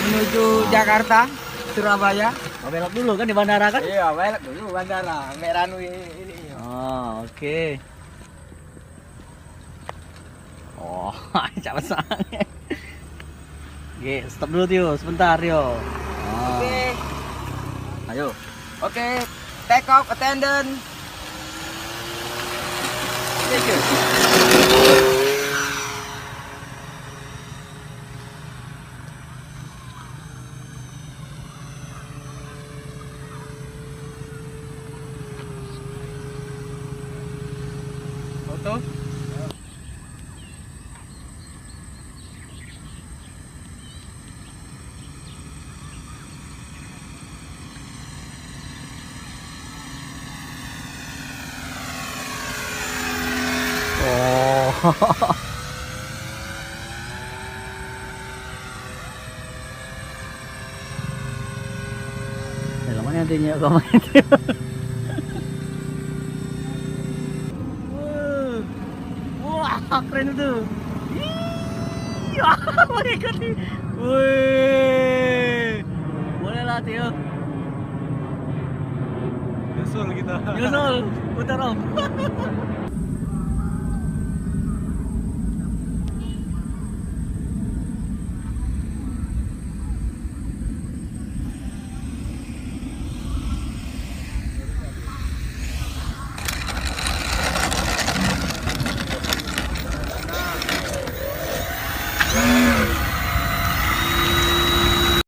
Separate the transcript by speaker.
Speaker 1: menuju Jakarta, Surabaya.
Speaker 2: Oh, belok dulu kan di bandara kan?
Speaker 1: Iya, belok dulu bandara, Mbak Ranu ini.
Speaker 2: Oh, oke. Oh, cepet sangat. Oke, stop dulu Tio, sebentar Tio. Oh.
Speaker 1: Oke.
Speaker 2: Ayo.
Speaker 1: Oke, take off attendant.
Speaker 2: Thank you.
Speaker 1: Foto.
Speaker 2: Oh. Namanya nantinya komen. Wah, keren itu. Ih, wah, boleh ikut nih. Wih, boleh lah Tio.
Speaker 1: Nyusul kita.
Speaker 2: Nyusul, putar om.